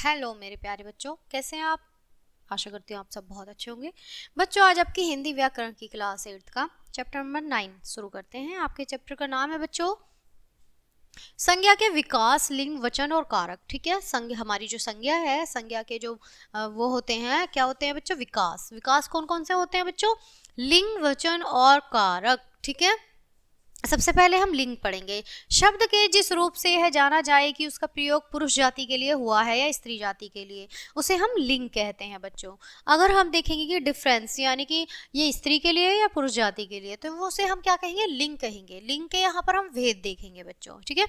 Hello मेरे प्यारे बच्चों, कैसे हैं आप। आशा करती हूँ आप सब बहुत अच्छे होंगे। बच्चों, आज आपकी हिंदी व्याकरण की क्लास 8 का चैप्टर नंबर 9 शुरू करते हैं। आपके चैप्टर का नाम है बच्चों संज्ञा के विकास, लिंग, वचन और कारक। ठीक है, संज्ञा हमारी जो संज्ञा है, संज्ञा के जो वो होते हैं, क्या होते हैं बच्चों, विकास। विकास कौन कौन से होते हैं बच्चों, लिंग, वचन और कारक। ठीक है, सबसे पहले हम लिंग पढ़ेंगे। शब्द के जिस रूप से यह जाना जाए कि उसका प्रयोग पुरुष जाति के लिए हुआ है या स्त्री जाति के लिए, उसे हम लिंग कहते हैं बच्चों। अगर हम देखेंगे कि डिफरेंस, यानी कि ये स्त्री के लिए या पुरुष जाति के लिए, तो वो उसे हम क्या कहेंगे, लिंग कहेंगे। लिंग के यहाँ पर हम भेद देखेंगे बच्चों। ठीक है,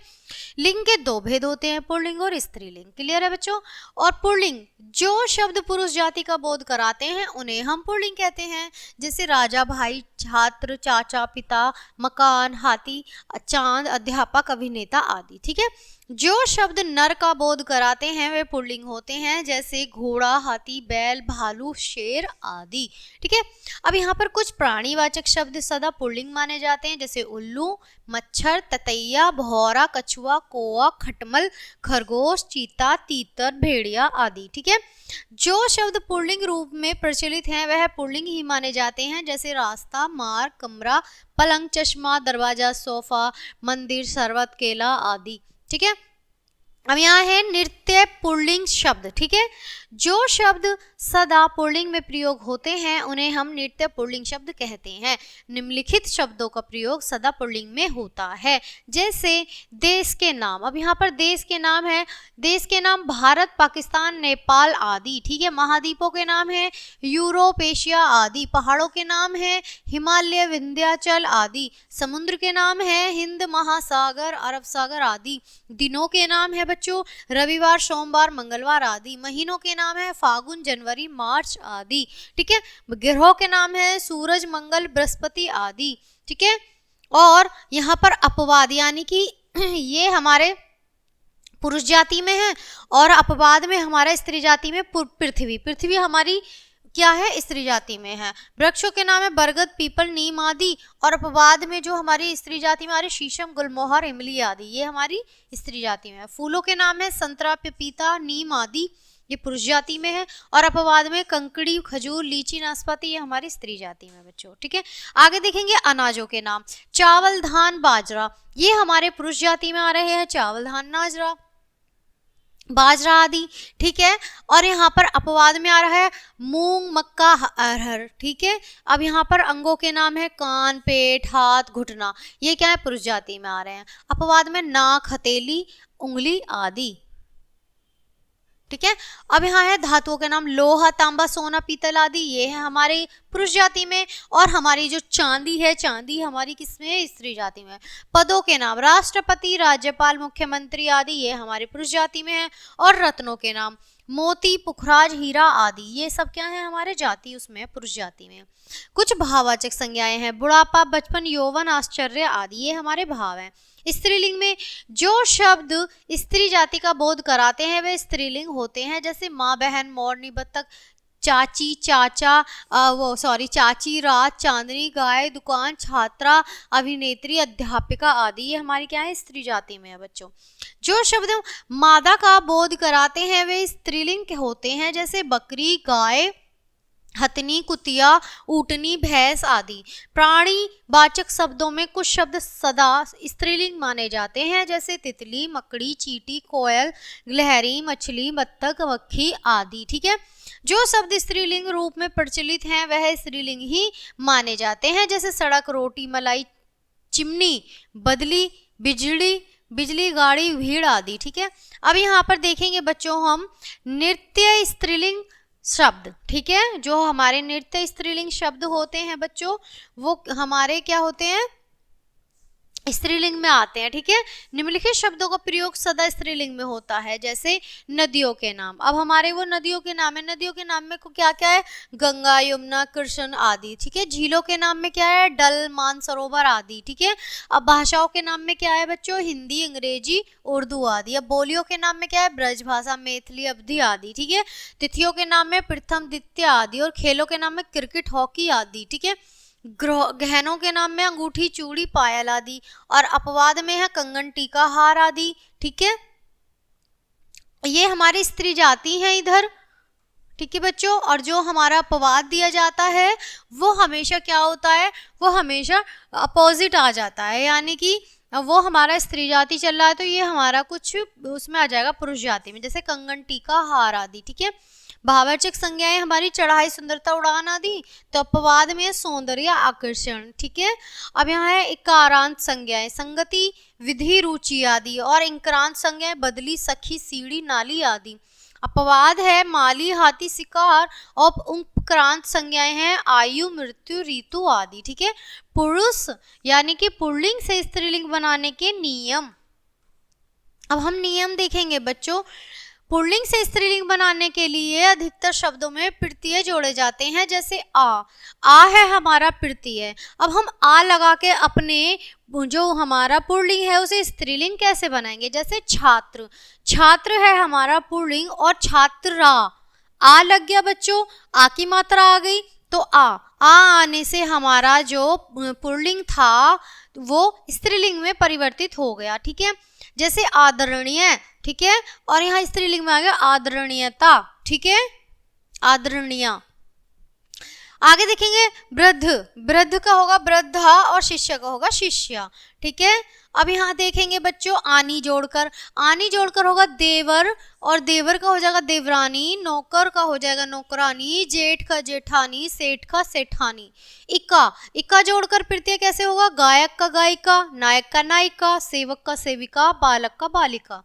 लिंग के दो भेद होते हैं, पुल्लिंग और स्त्रीलिंग। क्लियर है बच्चों। और पुल्लिंग जो शब्द पुरुष जाति का बोध कराते हैं उन्हें हम पुल्लिंग कहते हैं, जैसे राजा, भाई, छात्र, चाचा, पिता, मकान, हाथी, चांद, अध्यापक, अभिनेता आदि। ठीक है, जो शब्द नर का बोध कराते हैं वे पुल्लिंग होते हैं, जैसे घोड़ा, हाथी, बैल, भालू, शेर आदि। ठीक है, अब यहाँ पर कुछ प्राणीवाचक शब्द सदा पुल्लिंग माने जाते हैं, जैसे उल्लू, मच्छर, ततैया, भौरा, कछुआ, कौआ, खटमल, खरगोश, चीता, तीतर, भेड़िया आदि। ठीक है, जो शब्द पुल्लिंग रूप में प्रचलित हैं वह पुल्लिंग ही माने जाते हैं, जैसे रास्ता, मार्ग, कमरा, पलंग, चश्मा, दरवाजा, सोफा, मंदिर, शरबत, केला आदि। ठीक है, अब यहाँ है नृत्य पुल्लिंग शब्द। ठीक है, जो शब्द सदा पुल्लिंग में प्रयोग होते हैं उन्हें हम नृत्य पुल्लिंग शब्द कहते हैं। निम्नलिखित शब्दों का प्रयोग सदा पुल्लिंग में होता है, जैसे देश के नाम। अब यहाँ पर देश के नाम है, देश के नाम भारत, पाकिस्तान, नेपाल आदि। ठीक है, महाद्वीपों के नाम है यूरोप, एशिया आदि। पहाड़ों के नाम है हिमालय, विंध्याचल आदि। समुद्र के नाम है हिंद महासागर, अरब सागर आदि। दिनों के नाम है बच्चों रविवार, सोमवार, मंगलवार आदि। महीनों के नाम है फागुन, जनवरी, मार्च आदि। ठीक है, ग्रहों के नाम है सूरज, मंगल, बृहस्पति आदि। ठीक है, और यहाँ पर अपवाद, यानी कि ये हमारे पुरुष जाति में है और अपवाद में हमारा स्त्री जाति में पृथ्वी। पृथ्वी हमारी क्या है, स्त्री जाति में है। वृक्षों के नाम है बरगद, पीपल, नीम आदि। और अपवाद में जो हमारी स्त्री जाति में आ रही शीशम, गुलमोहर, इमली आदि, ये हमारी स्त्री जाति में है। फूलों के नाम है संतरा, पपीता, नीम आदि, ये पुरुष जाति में है। और अपवाद में कंकड़ी, खजूर, लीची, नाशपाती, ये हमारी स्त्री जाति में बच्चों। ठीक है, आगे देखेंगे अनाजों के नाम। चावल, धान, बाजरा, ये हमारे पुरुष जाति में आ रहे हैं, चावल, धान, बाजरा आदि। ठीक है, और यहाँ पर अपवाद में आ रहा है मूंग, मक्का, अरहर। ठीक है, अब यहाँ पर अंगों के नाम है कान, पेट, हाथ, घुटना, ये क्या है, पुरुष जाति में आ रहे हैं। अपवाद में नाक, हथेली, उंगली आदि। ठीक है, अब यहाँ है धातुओं के नाम लोहा, तांबा, सोना, पीतल आदि, ये है हमारे पुरुष जाति में। और हमारी जो चांदी है, चांदी हमारी किसमें, स्त्री जाति में। पदों के नाम राष्ट्रपति, राज्यपाल, मुख्यमंत्री आदि, ये हमारे पुरुष जाति में है। और रत्नों के नाम मोती, पुखराज, हीरा आदि, ये सब क्या है, हमारे जाति उसमें, पुरुष जाति में। कुछ भाववाचक संज्ञाएं हैं बुढ़ापा, बचपन, यौवन, आश्चर्य आदि, ये हमारे भाव हैं। स्त्रीलिंग में जो शब्द स्त्री जाति का बोध कराते हैं वे स्त्रीलिंग होते हैं, जैसे माँ, बहन, मोरनी, बत्तख, चाची, चाचा, चाची, रात, चांदनी, गाय, दुकान, छात्रा, अभिनेत्री, अध्यापिका आदि, ये हमारी क्या है, स्त्री जाति में है बच्चों। जो शब्द मादा का बोध कराते हैं वे स्त्रीलिंग होते हैं, जैसे बकरी, गाय, हथनी, कुतिया, ऊँटनी, भैंस आदि। प्राणी वाचक शब्दों में कुछ शब्द सदा स्त्रीलिंग माने जाते हैं, जैसे तितली, मकड़ी, चींटी, कोयल, गिलहरी, मछली, बत्तख, मक्खी आदि। ठीक है, जो शब्द स्त्रीलिंग रूप में प्रचलित हैं वह स्त्रीलिंग ही माने जाते हैं, जैसे सड़क, रोटी, मलाई, चिमनी, बदली, बिजली, गाड़ी, भीड़ आदि। ठीक है, अब यहाँ पर देखेंगे बच्चों हम नृत्य स्त्रीलिंग शब्द। ठीक है, जो हमारे नृत्य स्त्रीलिंग शब्द होते हैं बच्चों वो हमारे क्या होते हैं, स्त्रीलिंग में आते हैं। ठीक है, निम्नलिखित शब्दों का प्रयोग सदा स्त्रीलिंग में होता है, जैसे नदियों के नाम। अब हमारे वो नदियों के नाम है, नदियों के नाम में क्या क्या है, गंगा, यमुना, कृष्ण आदि। ठीक है, झीलों के नाम में क्या है, डल, मानसरोवर आदि। ठीक है, अब भाषाओं के नाम में क्या है बच्चों, हिंदी, अंग्रेजी, उर्दू आदि। अब बोलियों के नाम में क्या है, ब्रज भाषा, मैथिली, अवधी आदि। ठीक है, तिथियों के नाम में प्रथम, द्वितीय आदि। और खेलों के नाम में क्रिकेट, हॉकी आदि। ठीक है, गहनों के नाम में अंगूठी, चूड़ी, पायल आदि। और अपवाद में है कंगन, टीका, हार आदि। ठीक है, ये हमारी स्त्री जाति है इधर, ठीक है बच्चों। और जो हमारा अपवाद दिया जाता है वो हमेशा क्या होता है, वो हमेशा अपोजिट आ जाता है, यानी कि वो हमारा स्त्री जाति चल रहा है तो ये हमारा कुछ उसमें आ जाएगा पुरुष जाति में, जैसे कंगन, टीका, हार आदि, ठीक है। भावार्चक संज्ञाएं हमारी चढ़ाई, सुंदरता, उड़ान आदि। तो अपवाद में सौंदर्य, आकर्षण, ठीक है। अब यहाँ है इकारांत संज्ञाएं, संगति, विधि, रुचि आदि। और इंक्रांत संज्ञाएं बदली, सखी, सीढ़ी, नाली आदि। अपवाद है माली, हाथी, शिकार। और उपक्रांत संज्ञाएं हैं आयु, मृत्यु, ऋतु आदि, ठीक है। पुरुष यानी कि पुल्लिंग से स्त्रीलिंग बनाने के नियम। अब हम नियम देखेंगे बच्चों। पुल्लिंग से स्त्रीलिंग बनाने के लिए अधिकतर शब्दों में प्रत्यय जोड़े जाते हैं, जैसे आ है हमारा प्रत्यय। अब हम आ लगा के अपने जो हमारा पुल्लिंग है उसे स्त्रीलिंग कैसे बनाएंगे, जैसे छात्र, छात्र है हमारा पुल्लिंग और छात्रा, आ लग गया बच्चों, आ की मात्रा आ गई तो आ आने से हमारा जो पुल्लिंग था वो स्त्रीलिंग में परिवर्तित हो गया, ठीक है। जैसे आदरणीय, ठीक है, और यहाँ स्त्रीलिंग में आ गया आदरणीयता, ठीक है, आदरणीय। आगे देखेंगे वृद्ध, वृद्ध का होगा वृद्धा और शिष्य का होगा शिष्या, ठीक है। अब यहाँ देखेंगे बच्चों आनी जोड़कर होगा देवर, और देवर का हो जाएगा देवरानी, नौकर का हो जाएगा नौकरानी, जेठ का जेठानी, सेठ का सेठानी। इक्का जोड़कर प्रत्यय कैसे होगा, गायक का गायिका, नायक का नायिका, सेवक का सेविका, बालक का बालिका।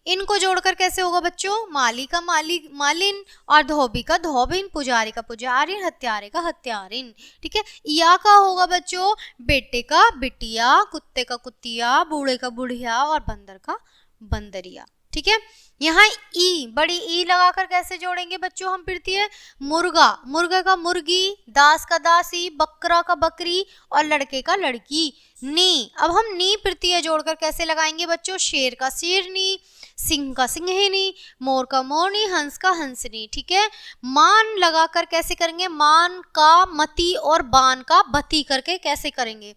इनको जोड़कर कैसे होगा बच्चों, माली का मालिन, और धोबी का धोबिन, पुजारी का पुजारिन, हत्यारे का हत्यारिन, ठीक है। या का होगा बच्चों बेटे का बिटिया, कुत्ते का कुतिया, बूढ़े का बुढ़िया, और बंदर का बंदरिया, ठीक है। यहाँ ई, बड़ी ई लगाकर कैसे जोड़ेंगे बच्चों हम प्रत्यय, मुर्गा का मुर्गी, दास का दासी, बकरा का बकरी, और लड़के का लड़की। नी, अब हम नी प्रत्यय जोड़कर कैसे लगाएंगे बच्चों, शेर का शेरनी, सिंह का सिंहिनी, मोर का मोरनी, हंस का हंसनी, ठीक है। मान लगाकर कैसे करेंगे, मान का मति और बान का बती करके कैसे करेंगे,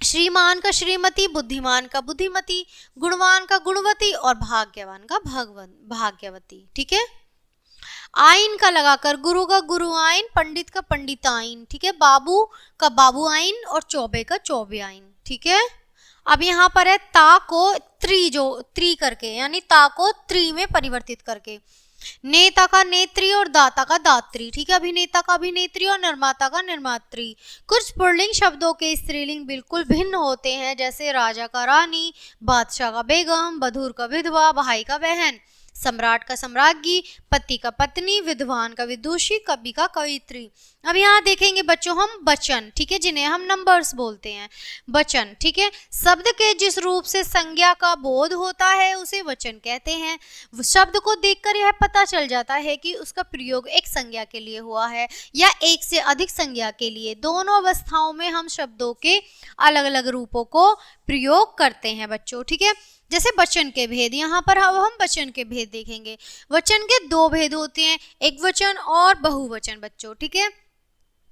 श्रीमान का श्रीमती, बुद्धिमान का बुद्धिमती, गुणवान का गुणवती, और भाग्यवान का भाग्यवती, ठीक है। आइन का लगाकर गुरु का गुरु आइन, पंडित का पंडित आइन, ठीक है। बाबू का बाबू आइन, और चौबे का चौबे आइन, ठीक है। अब यहाँ पर है ता को त्री करके, यानी ता को त्री में परिवर्तित करके। नेता का नेत्री और दाता का दात्री, ठीक है। अभिनेता का अभिनेत्री और निर्माता का निर्मात्री। कुछ पुल्लिंग शब्दों के स्त्रीलिंग बिल्कुल भिन्न होते हैं, जैसे राजा का रानी, बादशाह का बेगम, बधूर का विधवा, भाई का बहन, सम्राट का सम्राज्ञी, पति का पत्नी, विद्वान का विदुषी, कवि का कवित्री। अब यहाँ देखेंगे बच्चों हम वचन, ठीक है, जिन्हें हम नंबर्स बोलते हैं, वचन, ठीक है। शब्द के जिस रूप से संज्ञा का बोध होता है उसे वचन कहते हैं। शब्द को देखकर यह पता चल जाता है कि उसका प्रयोग एक संज्ञा के लिए हुआ है या एक से अधिक संज्ञा के लिए। दोनों अवस्थाओं में हम शब्दों के अलग अलग रूपों को प्रयोग करते हैं बच्चों, ठीक है। जैसे वचन के भेद, यहाँ पर हम वचन के भेद देखेंगे। वचन के दो भेद होते हैं, एक वचन और बहुवचन बच्चों, ठीक है।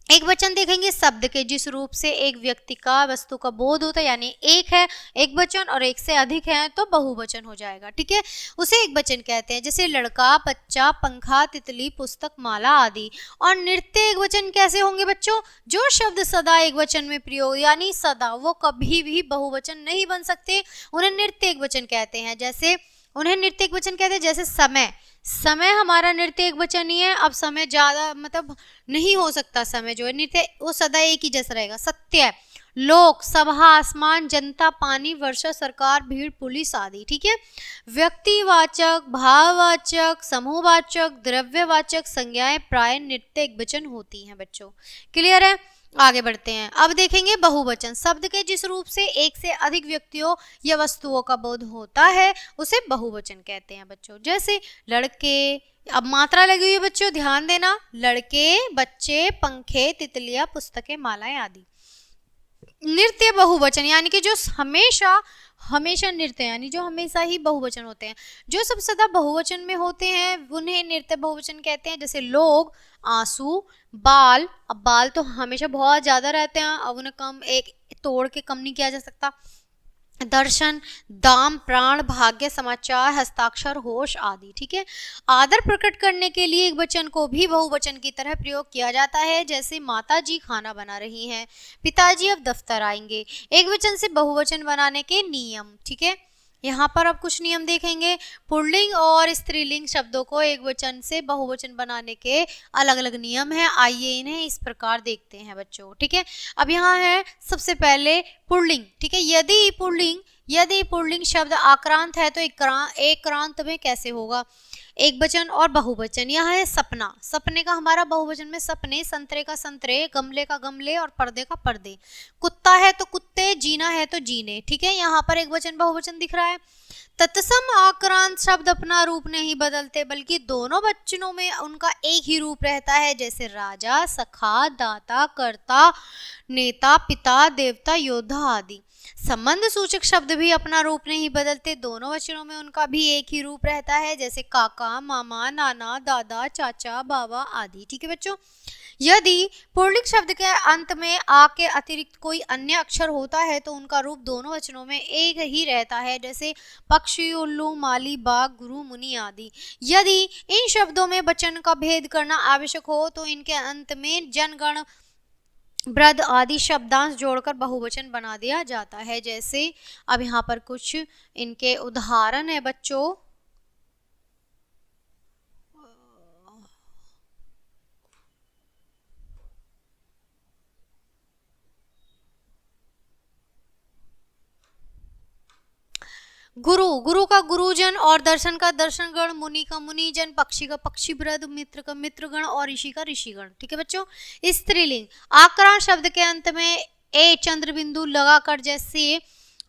एक वचन देखेंगे शब्द के जिस रूप से एक व्यक्ति का वस्तु का बोध होता है, यानी एक है एक वचन और एक से अधिक है तो बहुवचन हो जाएगा, ठीक है, उसे एक वचन कहते हैं। जैसे लड़का, बच्चा, पंखा, तितली, पुस्तक, माला आदि। और नृत्य एक वचन कैसे होंगे बच्चों, जो शब्द सदा एक वचन में प्रयोग, यानी सदा, वो कभी भी बहुवचन नहीं बन सकते, उन्हें नृत्य एक वचन कहते हैं। जैसे समय हमारा नृत्य एक वचन ही है। अब समय ज्यादा मतलब नहीं हो सकता, समय जो है नृत्य वो सदा एक ही जैसा रहेगा। सत्य, लोक, सभा, आसमान, जनता, पानी, वर्षा, सरकार, भीड़, पुलिस आदि, ठीक है। व्यक्तिवाचक, भाववाचक, समूहवाचक, द्रव्यवाचक संज्ञाएं प्राय नृत्य एक वचन होती हैं बच्चों। क्लियर है, आगे बढ़ते हैं। अब देखेंगे बहुवचन, शब्द के जिस रूप से एक से अधिक व्यक्तियों या वस्तुओं का बोध होता है उसे बहुवचन कहते हैं बच्चों। जैसे लड़के, अब मात्रा लगी हुई है बच्चों, ध्यान देना, लड़के, बच्चे, पंखे, तितलियां, पुस्तकें, मालाएं आदि। नृत्य बहुवचन यानी कि जो हमेशा नृत्य यानी जो हमेशा ही बहुवचन होते हैं। जो सब सदा बहुवचन में होते हैं उन्हें नृत्य बहुवचन कहते हैं। जैसे लोग, आंसू, बाल, अब बाल तो हमेशा बहुत ज्यादा रहते हैं, अब उन्हें कम एक तोड़ के कम नहीं किया जा सकता। दर्शन, दाम, प्राण, भाग्य, समाचार, हस्ताक्षर, होश आदि। ठीक है। आदर प्रकट करने के लिए एक वचन को भी बहुवचन की तरह प्रयोग किया जाता है, जैसे माता जी खाना बना रही हैं, पिताजी अब दफ्तर आएंगे। एक वचन से बहुवचन बनाने के नियम। ठीक है। यहाँ पर अब कुछ नियम देखेंगे। पुल्लिंग और स्त्रीलिंग शब्दों को एक वचन से बहुवचन बनाने के अलग अलग नियम हैं। आइए इन्हें इस प्रकार देखते हैं बच्चों। ठीक है। अब यहाँ है सबसे पहले पुल्लिंग। ठीक है। यदि पुल्लिंग शब्द आक्रांत है तो एकांत में कैसे होगा? एक वचन और बहुवचन। यह है सपना। सपने का हमारा बहुवचन में सपने, संतरे का संतरे, गमले का गमले और पर्दे का पर्दे। कुत्ता है तो कुत्ते, जीना है तो जीने। ठीक है। यहाँ पर एक वचन बहुवचन दिख रहा है। तत्सम आक्रांत शब्द अपना रूप नहीं बदलते, बल्कि दोनों वचनों में उनका एक ही रूप रहता है, जैसे राजा, सखा, दाता, कर्ता, नेता, पिता, देवता, योद्धा आदि। संबंध सूचक शब्द भी अपना रूप नहीं बदलते, दोनों वचनों में उनका भी एक ही रूप रहता है, जैसे काका, मामा, नाना, दादा, चाचा, बाबा आदि। ठीक है बच्चों। यदि पुल्लिंग शब्द के अंत में आ के अतिरिक्त कोई अन्य अक्षर होता है तो उनका रूप दोनों वचनों में एक ही रहता है, जैसे पक्षी, उल्लू, माली, बाघ, गुरु, मुनि आदि। यदि इन शब्दों में वचन का भेद करना आवश्यक हो तो इनके अंत में जनगण, वृद्ध आदि शब्दांश जोड़कर बहुवचन बना दिया जाता है, जैसे अब यहाँ पर कुछ इनके उदाहरण है बच्चों। गुरु, गुरु का गुरुजन और दर्शन का दर्शनगण, मुनि का मुनिजन, पक्षी का पक्षीवृद, मित्र का मित्रगण और ऋषि का ऋषिगण। ठीक है बच्चों। स्त्रीलिंग आक्रांत शब्द के अंत में ए चंद्र बिंदु लगाकर, जैसे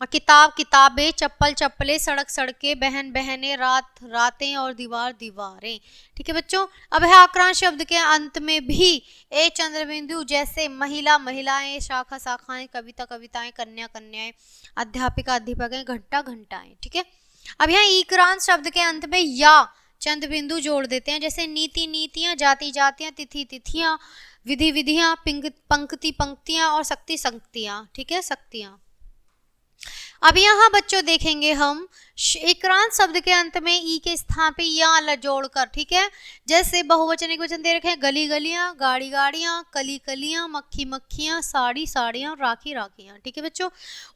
किताब किताबें, चप्पल चप्पलें, सड़क सड़कें, बहन बहनें, रात रातें और दीवार दीवारें। ठीक है बच्चों। अब है आक्रांत शब्द के अंत में भी ए चंद्र बिंदु, जैसे महिला महिलाएं, शाखा शाखाएं, कविता कविताएं, कन्या कन्याएं, अध्यापिका अध्यापकें, घंटा घंटाएं। ठीक है। अब यहाँ ईक्रांत शब्द के अंत में या चंद्र बिंदु जोड़ देते हैं, जैसे नीति नीतियां, जाति जातियां, तिथि तिथियां, विधि विधियां, पंक्ति पंक्तियां और शक्ति शक्तियां। ठीक है। शक्तियां। अब यहाँ बच्चों देखेंगे हम एकांत शब्द के अंत में ई के स्थान पे या जोड़कर। ठीक है। जैसे बहुवचन एक वचन दे रखे हैं, गली गलियां, गाड़ी गाड़ियां, कली कलियां, मक्खी मक्खियां, साड़ी साड़ियां, राखी राखियां। ठीक है बच्चों।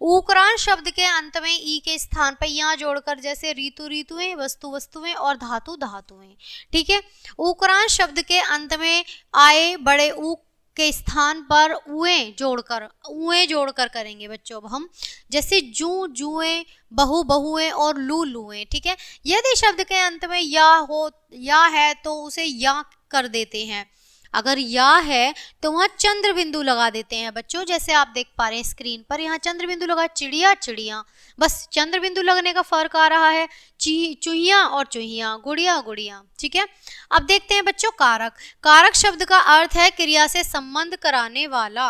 उकारांत शब्द के अंत में ई के स्थान पर या जोड़कर, जैसे ऋतु ऋतुएं, वस्तु वस्तुएं और धातु धातुएं। ठीक है। उकारांत शब्द के अंत में आए बड़े ऊ के स्थान पर उए जोड़कर करेंगे बच्चों अब हम, जैसे जू जुएं, बहु बहुएं और लू लुएं। ठीक है। यदि शब्द के अंत में या है तो उसे या कर देते हैं। अगर या है तो वहां चंद्र बिंदु लगा देते हैं बच्चों, जैसे आप देख पा रहे हैं स्क्रीन पर, यहाँ चंद्र बिंदु लगा, चिड़िया चिड़िया, बस चंद्र बिंदु लगने का फर्क आ रहा है। चूहिया और चूहिया, गुड़िया गुड़िया। ठीक है। अब देखते हैं बच्चों कारक। कारक शब्द का अर्थ है क्रिया से संबंध कराने वाला।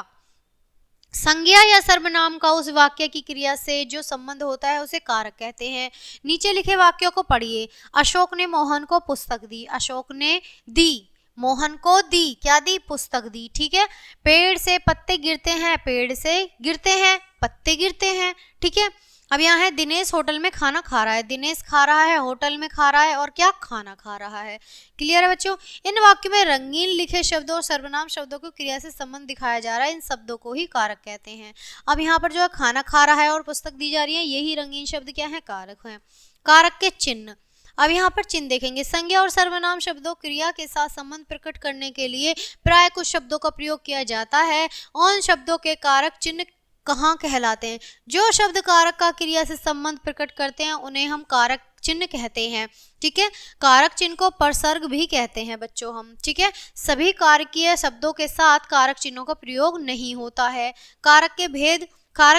संज्ञा या सर्वनाम का उस वाक्य की क्रिया से जो संबंध होता है उसे कारक कहते हैं। नीचे लिखे वाक्यों को पढ़िए। अशोक ने मोहन को पुस्तक दी। अशोक ने दी, मोहन को दी, क्या दी? पुस्तक दी। ठीक है। पेड़ से पत्ते गिरते हैं, पेड़ से गिरते हैं, पत्ते गिरते हैं। ठीक है। अब यहाँ है दिनेश होटल में खाना खा रहा है। दिनेश खा रहा है, होटल में खा रहा है और क्या? खाना खा रहा है। क्लियर है बच्चों। इन वाक्य में रंगीन लिखे शब्दों और सर्वनाम शब्दों को क्रिया से संबंध दिखाया जा रहा है, इन शब्दों को ही कारक कहते हैं। अब यहाँ पर जो है खाना खा रहा है और पुस्तक दी जा रही है, यही रंगीन शब्द क्या है? कारक है। कारक के चिन्ह। अब यहाँ पर चिन्ह देखेंगे। संज्ञा और सर्वनाम शब्दों क्रिया के साथ संबंध प्रकट करने के लिए प्राय कुछ शब्दों का प्रयोग किया जाता है। उन शब्दों के कारक चिन्ह कहाँ कहलाते हैं? जो शब्द कारक का क्रिया से संबंध प्रकट करते हैं उन्हें हम कारक चिन्ह कहते हैं। ठीक है। कारक चिन्ह को परसर्ग भी कहते हैं बच्चों हम। ठीक है। सभी कारकीय शब्दों के साथ कारक चिन्हों का प्रयोग नहीं होता है। कारक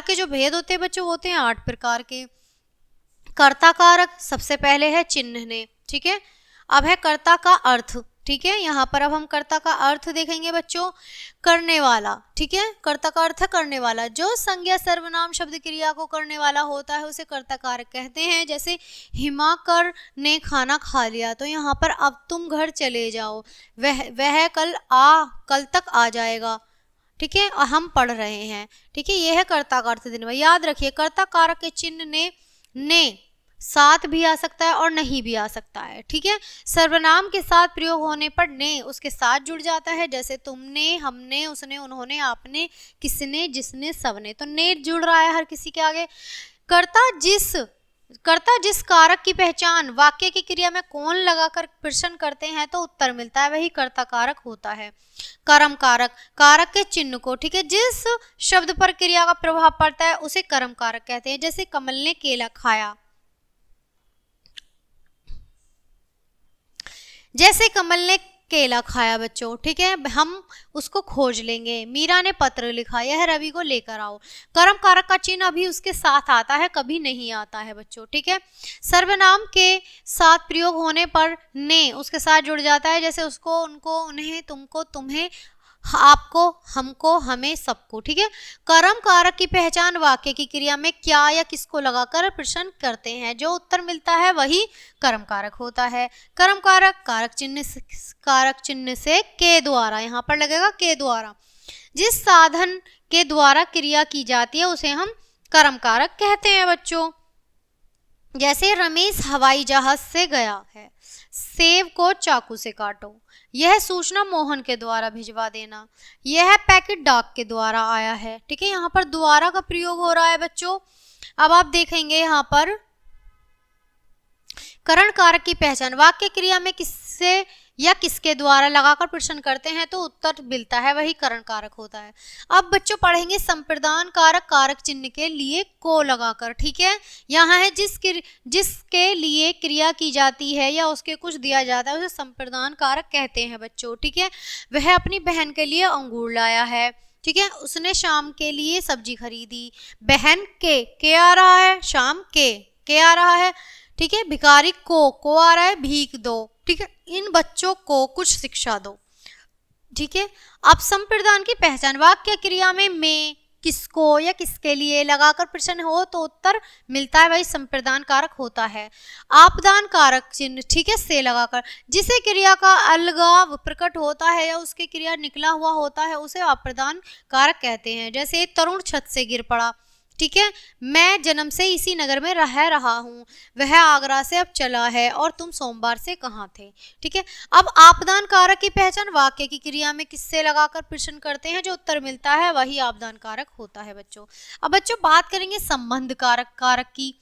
के जो भेद होते हैं बच्चों, होते हैं 8 प्रकार के। कर्ता कारक सबसे पहले है चिन्हने। ठीक है। अब है कर्ता का अर्थ। ठीक है। यहाँ पर अब हम कर्ता का अर्थ देखेंगे बच्चों। करने वाला। ठीक है। कर्ता का अर्थ करने वाला। जो संज्ञा सर्वनाम शब्द क्रिया को करने वाला होता है उसे कर्ता कारक कहते हैं। जैसे हिमाकर ने खाना खा लिया, तो यहाँ पर अब तुम घर चले जाओ, वह कल तक आ जाएगा। ठीक है, और हम पढ़ रहे हैं। ठीक है, ये है कर्ता का अर्थ देने वाला। याद रखिए कर्ता कारक के चिन्ह ने साथ भी आ सकता है और नहीं भी आ सकता है। ठीक है, सर्वनाम के साथ प्रयोग होने पर ने उसके साथ जुड़ जाता है, जैसे तुमने, हमने, उसने, उन्होंने, आपने, किसने, जिसने, सबने। तो ने जुड़ रहा है हर किसी के आगे। कर्ता जिस कारक की पहचान वाक्य की क्रिया में कौन लगाकर प्रश्न करते हैं तो उत्तर मिलता है, वही कर्ता कारक होता है। कर्म कारक, कारक के चिन्ह को, ठीक है, जिस शब्द पर क्रिया का प्रभाव पड़ता है उसे कर्म कारक कहते हैं। जैसे कमल ने केला खाया, जैसे कमल ने केला खाया बच्चों। ठीक है, हम उसको खोज लेंगे। मीरा ने पत्र लिखा, यह रवि को लेकर आओ। कर्म कारक का चिन्ह अभी उसके साथ आता है, कभी नहीं आता है बच्चों। ठीक है, सर्वनाम के साथ प्रयोग होने पर ने उसके साथ जुड़ जाता है, जैसे उसको, उनको, उन्हें, तुमको, तुम्हें, आपको, हमको, हमें, सबको। ठीक है, कर्म कारक की पहचान वाक्य की क्रिया में क्या या किसको लगाकर प्रश्न करते हैं, जो उत्तर मिलता है वही कर्म कारक होता है। कर्म कारक कारक चिन्ह से के द्वारा, यहाँ पर लगेगा के द्वारा, जिस साधन के द्वारा क्रिया की जाती है उसे हम कर्म कारक कहते हैं बच्चों। जैसे रमेश हवाई जहाज से गया है, सेब को चाकू से काटो, यह सूचना मोहन के द्वारा भिजवा देना, यह पैकेट डाक के द्वारा आया है। ठीक है, यहाँ पर द्वारा का प्रयोग हो रहा है बच्चों। अब आप देखेंगे यहाँ पर करण कारक की पहचान वाक्य क्रिया में किससे या किसके द्वारा लगाकर प्रश्न करते हैं तो उत्तर मिलता है, वही करण कारक होता है। अब बच्चों पढ़ेंगे संप्रदान कारक कारक चिन्ह के लिए को लगाकर। ठीक है, यहाँ है जिसके लिए क्रिया की जाती है या उसके कुछ दिया जाता है उसे संप्रदान कारक कहते हैं बच्चों। ठीक है, वह अपनी बहन के लिए अंगूर लाया है। ठीक है, उसने शाम के लिए सब्जी खरीदी। बहन के आ रहा है, शाम के आ रहा है। ठीक है, भिखारी को आ रहा है, भीख दो। ठीक है, इन बच्चों को कुछ शिक्षा दो। ठीक है, अब संप्रदान की पहचान वाक्य क्रिया में किसको या किसके लिए लगाकर प्रश्न हो तो उत्तर मिलता है, वही संप्रदान कारक होता है। आपदान कारक चिन्ह, ठीक है, से लगाकर जिसे क्रिया का अलगाव प्रकट होता है या उसके क्रिया निकला हुआ होता है उसे आपदान कारक कहते हैं। जैसे तरुण छत से गिर पड़ा। ठीक है, मैं जन्म से इसी नगर में रह रहा हूँ, वह आगरा से अब चला है और तुम सोमवार से कहाँ थे। ठीक है, अब आपदान कारक की पहचान वाक्य की क्रिया में किससे लगाकर प्रश्न करते हैं जो उत्तर मिलता है वही आपदान कारक होता है बच्चों। अब बच्चों बात करेंगे संबंध कारक की।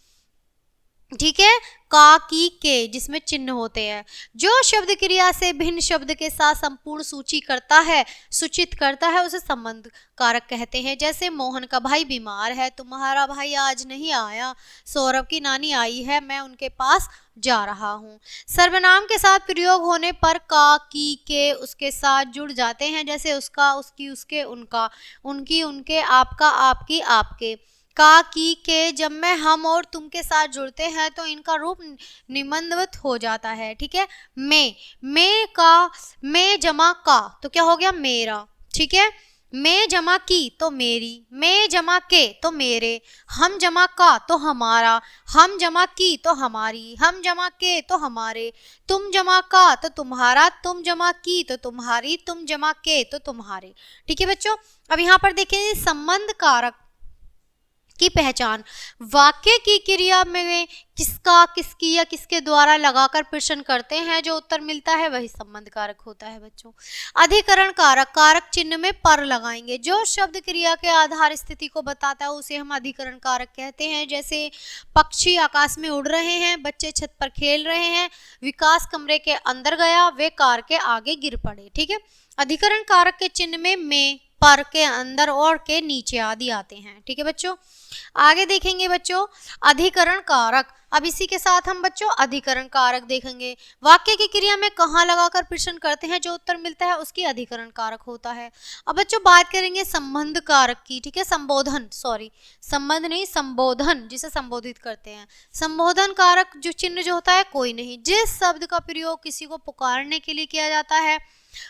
ठीक है, का, की, के जिसमें चिन्ह होते हैं, जो शब्द क्रिया से भिन्न शब्द के साथ संपूर्ण सूची करता है, सूचित करता है, उसे संबंध कारक कहते हैं। जैसे मोहन का भाई बीमार है, तुम्हारा भाई आज नहीं आया, सौरभ की नानी आई है, मैं उनके पास जा रहा हूँ। सर्वनाम के साथ प्रयोग होने पर का, की, के उसके साथ जुड़ जाते हैं, जैसे उसका, उसकी, उसके, उनका, उनकी, उनके, आपका, आपकी, आपके। का, की, के जब में हम और तुम के साथ जुड़ते हैं तो इनका रूप निम्नवत हो जाता है। ठीक है, मैं का, मैं जमा का तो क्या हो गया मेरा। ठीक है, मैं जमा की तो मेरी, मैं जमा के तो मेरे, हम जमा का तो हमारा, हम जमा की तो हमारी, हम जमा के तो हमारे, तुम जमा का तो तुम्हारा, तुम जमा की तो तुम्हारी, तुम जमा के तो तुम्हारे। ठीक है बच्चों, अब यहाँ पर देखें संबंध कारक की पहचान वाक्य की क्रिया में किसका, किसकी या किसके द्वारा लगाकर प्रश्न करते हैं जो उत्तर मिलता है वही संबंध कारक होता है बच्चों। अधिकरण कारक कारक चिन्ह में पर लगाएंगे, जो शब्द क्रिया के आधार स्थिति को बताता है उसे हम अधिकरण कारक कहते हैं। जैसे पक्षी आकाश में उड़ रहे हैं, बच्चे छत पर खेल रहे हैं, विकास कमरे के अंदर गया, वे कार के आगे गिर पड़े। ठीक है, अधिकरण कारक के चिन्ह में पर के अंदर और के नीचे आदि आते हैं। ठीक है बच्चों, आगे देखेंगे बच्चों अधिकरण कारक। अब इसी के साथ हम बच्चों अधिकरण कारक देखेंगे, वाक्य की क्रिया में कहाँ लगाकर प्रश्न करते हैं जो उत्तर मिलता है उसकी अधिकरण कारक होता है। अब बच्चों बात करेंगे संबंध कारक की। ठीक है, संबोधन, सॉरी संबंध नहीं, संबोधन जिसे संबोधित करते हैं। संबोधन कारक जो चिन्ह जो होता है कोई नहीं, जिस शब्द का प्रयोग किसी को पुकारने के लिए किया जाता है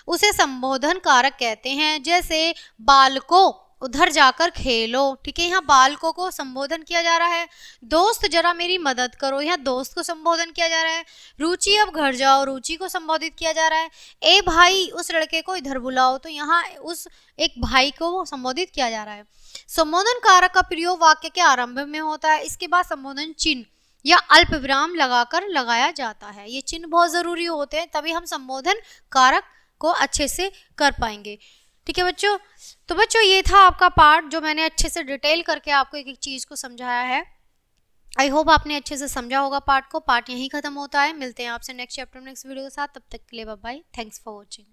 उसे संबोधन कारक कहते हैं। जैसे बालको उधर जाकर खेलो। ठीक है, यहाँ बालकों को संबोधन किया जा रहा है। दोस्त जरा मेरी मदद करो, यहाँ दोस्त को संबोधन किया जा रहा है। रुचि अब घर जाओ, रुचि को संबोधित किया जा रहा है। ए भाई उस लड़के को इधर बुलाओ, तो यहाँ उस एक भाई को संबोधित किया जा रहा है। संबोधन कारक का प्रयोग वाक्य के आरंभ में होता है। इसके बाद संबोधन चिन्ह या अल्प विराम लगाकर लगाया जाता है। ये चिन्ह बहुत जरूरी होते हैं, तभी हम संबोधन कारक को अच्छे से कर पाएंगे। ठीक है बच्चों, तो बच्चों ये था आपका पार्ट जो मैंने अच्छे से डिटेल करके आपको एक एक चीज को समझाया है। आई होप आपने अच्छे से समझा होगा पार्ट को। पार्ट यहीं खत्म होता है। मिलते हैं आपसे नेक्स्ट चैप्टर नेक्स्ट वीडियो के साथ। तब तक के लिए bye bye. Thanks for watching.